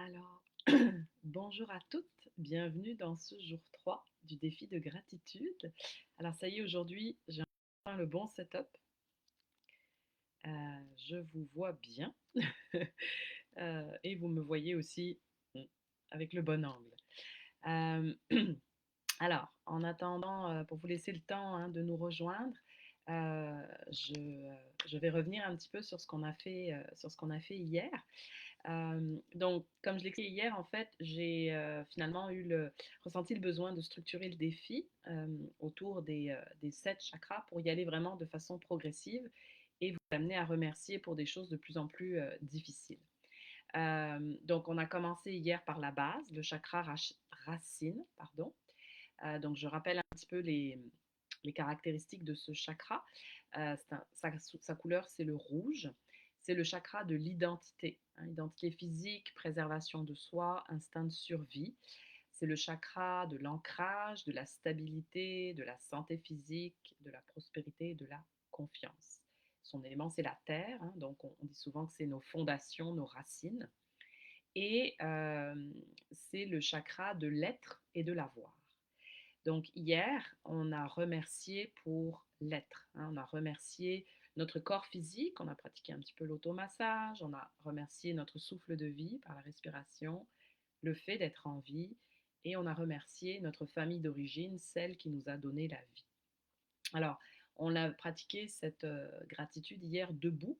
Alors, bonjour à toutes, bienvenue dans ce jour 3 du défi de gratitude. Alors ça y est, aujourd'hui, j'ai enfin le bon setup. Je vous vois bien et vous me voyez aussi avec le bon angle. Euh, alors, en attendant, pour vous laisser le temps de nous rejoindre, je vais revenir un petit peu sur ce qu'on a fait, sur ce qu'on a fait hier. Donc, comme je l'expliquais hier, en fait, j'ai finalement ressenti le besoin de structurer le défi autour des 7 chakras pour y aller vraiment de façon progressive et vous amener à remercier pour des choses de plus en plus difficiles. Donc, on a commencé hier par la base, le chakra racine, pardon. Donc, je rappelle un petit peu les caractéristiques de ce chakra. Sa couleur, c'est le rouge. C'est le chakra de l'identité, identité physique, préservation de soi, instinct de survie. C'est le chakra de l'ancrage, de la stabilité, de la santé physique, de la prospérité et de la confiance. Son élément, c'est la terre, donc on dit souvent que c'est nos fondations, nos racines. Et c'est le chakra de l'être et de l'avoir. Donc hier, on a remercié pour l'être. On a remercié notre corps physique, on a pratiqué un petit peu l'automassage, on a remercié notre souffle de vie par la respiration, le fait d'être en vie, et on a remercié notre famille d'origine, celle qui nous a donné la vie. Alors, on a pratiqué cette gratitude hier debout.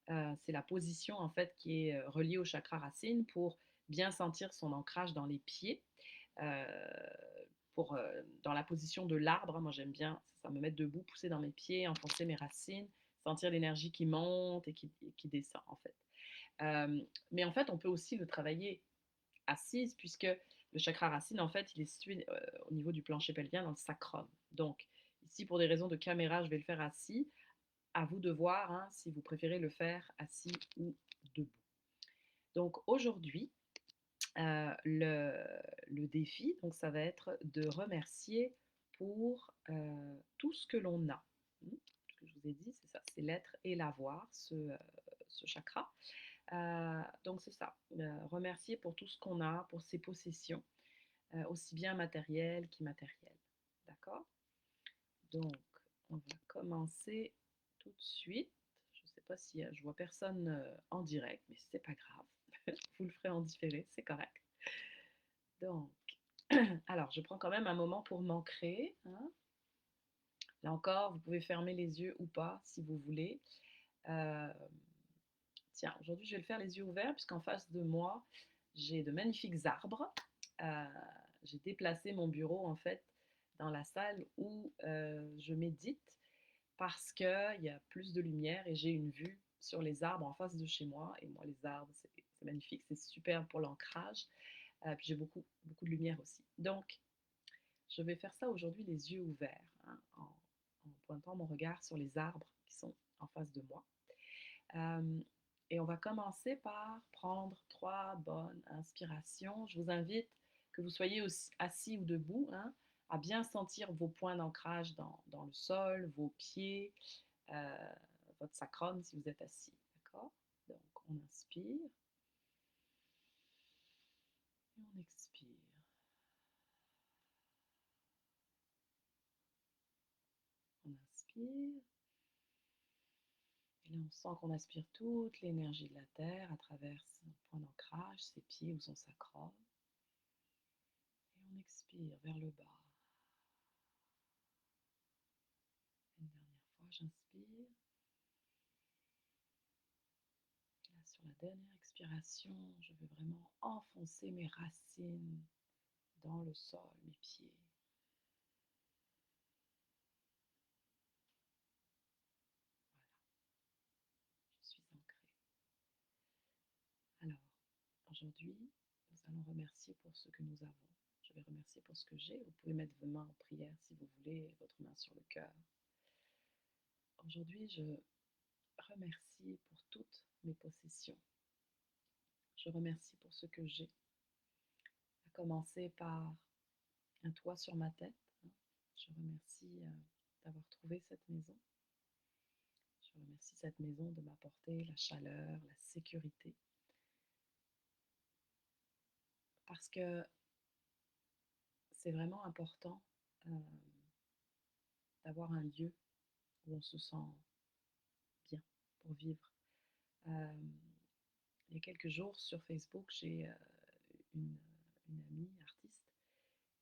C'est la position en fait qui est reliée au chakra racine pour bien sentir son ancrage dans les pieds. Euh, dans la position de l'arbre, moi j'aime bien ça me mettre debout, pousser dans mes pieds, enfoncer mes racines, sentir l'énergie qui monte et qui descend en fait. Mais en fait, on peut aussi le travailler assise puisque le chakra racine, en fait, il est situé au niveau du plancher pelvien dans le sacrum. Donc, ici, pour des raisons de caméra, je vais le faire assis. À vous de voir si vous préférez le faire assis ou debout. Donc, aujourd'hui, le défi, donc ça va être de remercier pour tout ce que l'on a. Ce que je vous ai dit, c'est ça, c'est l'être et l'avoir, ce chakra. Donc c'est ça, remercier pour tout ce qu'on a, pour ses possessions, aussi bien matérielles qu'immatérielles. D'accord? Donc, on va commencer tout de suite. Je ne sais pas si je vois personne en direct, mais c'est pas grave. Vous le ferez en différé, c'est correct. Donc, alors, je prends quand même un moment pour m'ancrer. Là encore, vous pouvez fermer les yeux ou pas si vous voulez. Euh, Tiens, aujourd'hui, je vais le faire les yeux ouverts puisqu'en face de moi, j'ai de magnifiques arbres. Euh, j'ai déplacé mon bureau en fait dans la salle où je médite parce qu'il y a plus de lumière et j'ai une vue sur les arbres en face de chez moi. Et moi, les arbres, c'est magnifique, c'est super pour l'ancrage. Puis j'ai beaucoup, beaucoup de lumière aussi. Donc, je vais faire ça aujourd'hui les yeux ouverts, en pointant mon regard sur les arbres qui sont en face de moi. Euh, et on va commencer par prendre 3 bonnes inspirations. Je vous invite, que vous soyez aussi assis ou debout, à bien sentir vos points d'ancrage dans le sol, vos pieds, euh, votre sacrum si vous êtes assis. D'accord? Donc on inspire et on expire. On inspire. Et là, on sent qu'on aspire toute l'énergie de la Terre à travers son point d'ancrage, ses pieds ou son sacrum. Et on expire vers le bas. Une dernière fois, j'inspire. Et là, sur la dernière expiration, je vais vraiment enfoncer mes racines dans le sol, mes pieds. Voilà, je suis ancrée. Alors, aujourd'hui, nous allons remercier pour ce que nous avons. Je vais remercier pour ce que j'ai. Vous pouvez mettre vos mains en prière si vous voulez, votre main sur le cœur. Aujourd'hui, je remercie pour toutes mes possessions. Je remercie pour ce que j'ai, à commencer par un toit sur ma tête. Je remercie d'avoir trouvé cette maison. Je remercie cette maison de m'apporter la chaleur, la sécurité. parce que c'est vraiment important euh, d'avoir un lieu où on se sent bien pour vivre. Euh, il y a quelques jours sur Facebook, j'ai une, une amie artiste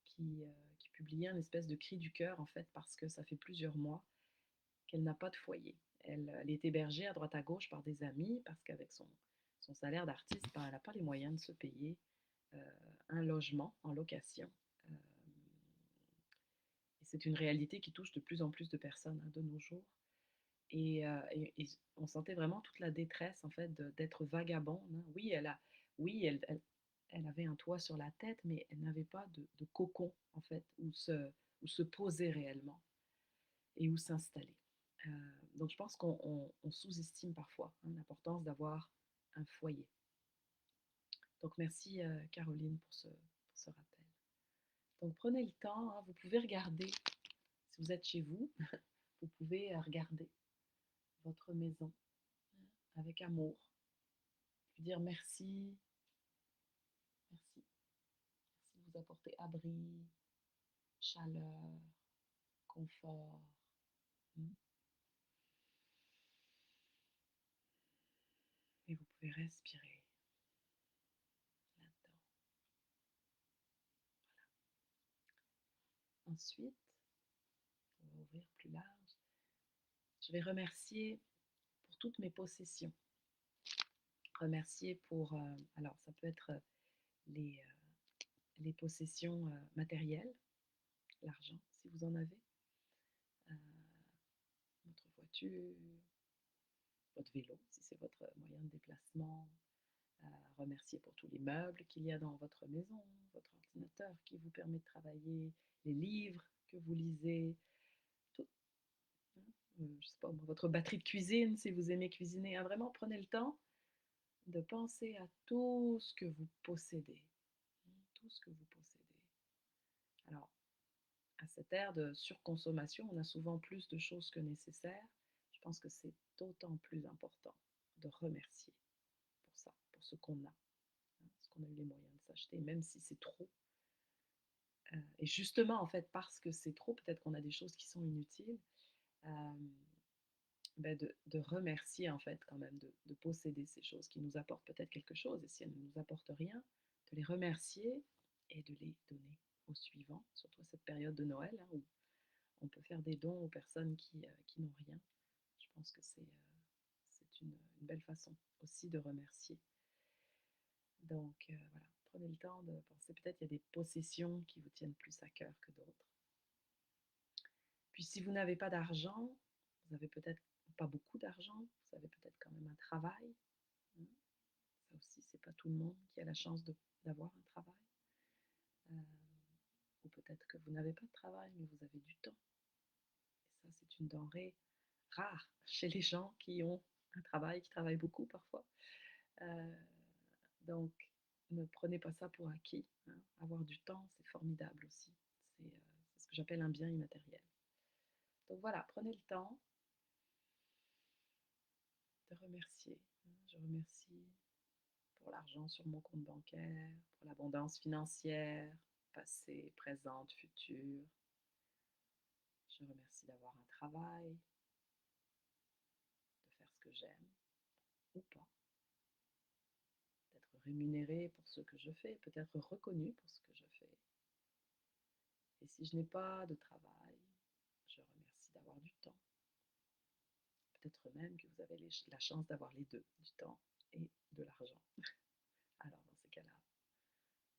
qui publiait un espèce de cri du cœur en fait parce que ça fait plusieurs mois qu'elle n'a pas de foyer. Elle est hébergée à droite à gauche par des amis parce qu'avec son salaire d'artiste, ben, elle n'a pas les moyens de se payer un logement en location. Euh, et c'est une réalité qui touche de plus en plus de personnes de nos jours. Et on sentait vraiment toute la détresse en fait d'être vagabonde. Oui, elle avait un toit sur la tête, mais elle n'avait pas de cocon en fait où se poser réellement et où s'installer. Euh, donc je pense qu'on sous-estime parfois l'importance d'avoir un foyer. Donc merci Caroline pour ce rappel. Donc prenez le temps, vous pouvez regarder, si vous êtes chez vous, vous pouvez regarder votre maison avec amour, lui dire merci, merci, merci de vous apporter abri, chaleur, confort. Hmm. Et vous pouvez respirer là-dedans. Ensuite, on va ouvrir plus large. Je vais remercier pour toutes mes possessions. Remercier pour, alors ça peut être les, les possessions matérielles, l'argent si vous en avez, euh, votre voiture, votre vélo si c'est votre moyen de déplacement, remercier pour tous les meubles qu'il y a dans votre maison, votre ordinateur qui vous permet de travailler, les livres que vous lisez, tout, hein, je sais pas, votre batterie de cuisine si vous aimez cuisiner. Hein, vraiment, prenez le temps de penser à tout ce que vous possédez. Tout ce que vous possédez. Alors, à cette ère de surconsommation, on a souvent plus de choses que nécessaire. Je pense que c'est d'autant plus important de remercier pour ça, pour ce qu'on a, ce qu'on a eu les moyens de s'acheter, même si c'est trop. Et justement, en fait, parce que c'est trop, peut-être qu'on a des choses qui sont inutiles, euh, ben de remercier, en fait, quand même, de posséder ces choses qui nous apportent peut-être quelque chose. Et si elles ne nous apportent rien, de les remercier et de les donner aux suivants, surtout à cette période de Noël, où on peut faire des dons aux personnes qui n'ont rien. Je pense que c'est une belle façon aussi de remercier. Donc voilà, prenez le temps de penser, peut-être il y a des possessions qui vous tiennent plus à cœur que d'autres. Puis si vous n'avez pas d'argent, vous avez peut-être pas beaucoup d'argent, vous avez peut-être quand même un travail. Hein. Ça aussi, c'est pas tout le monde qui a la chance d'avoir un travail. Euh, ou peut-être que vous n'avez pas de travail, mais vous avez du temps. Et ça, c'est une denrée rare chez les gens qui ont un travail, qui travaillent beaucoup parfois. Euh, donc, ne prenez pas ça pour acquis. Hein. Avoir du temps, c'est formidable aussi. C'est ce que j'appelle un bien immatériel. Donc voilà, prenez le temps de remercier. Hein. Je remercie pour l'argent sur mon compte bancaire, pour l'abondance financière, passée, présente, future. Je remercie d'avoir un travail, de faire ce que j'aime ou pas, d'être rémunéré pour ce que je fais, peut-être reconnu pour ce que je fais. Et si je n'ai pas de travail, je remercie d'avoir du temps. Peut-être même que vous avez la chance d'avoir les deux, du temps et de l'argent. Alors dans ces cas-là,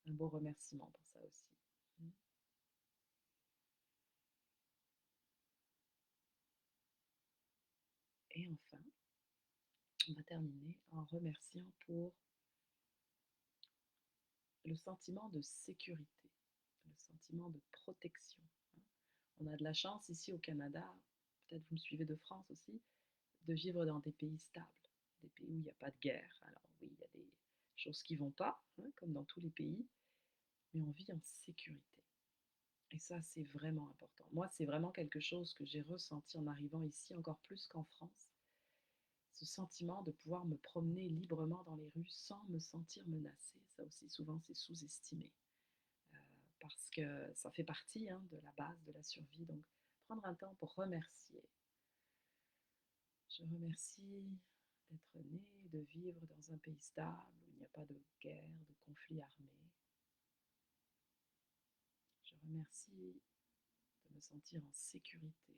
un beau remerciement pour ça aussi. Et enfin, on va terminer en remerciant pour le sentiment de sécurité, le sentiment de protection. On a de la chance ici au Canada, peut-être vous me suivez de France aussi, de vivre dans des pays stables, des pays où il n'y a pas de guerre. Alors oui, il y a des choses qui ne vont pas, comme dans tous les pays, mais on vit en sécurité. Et ça, c'est vraiment important. Moi, c'est vraiment quelque chose que j'ai ressenti en arrivant ici, encore plus qu'en France. ce sentiment de pouvoir me promener librement dans les rues sans me sentir menacée. Ça aussi, souvent, c'est sous-estimé parce que ça fait partie hein, de la base de la survie. Donc, prendre un temps pour remercier. Je remercie d'être née, de vivre dans un pays stable où il n'y a pas de guerre, de conflits armés. Je remercie de me sentir en sécurité,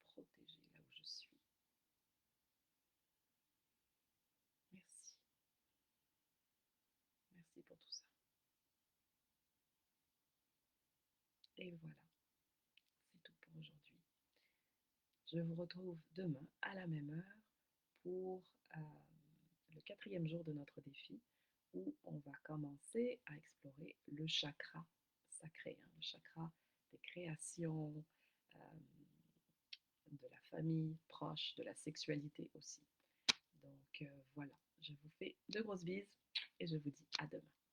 protégée là où je suis. Merci. Merci pour tout ça. Et voilà, c'est tout pour aujourd'hui. Je vous retrouve demain à la même heure pour le 4e jour de notre défi où on va commencer à explorer le chakra sacré, hein, le chakra des créations, euh, de la famille proche, de la sexualité aussi. Donc voilà, je vous fais de grosses bises et je vous dis à demain.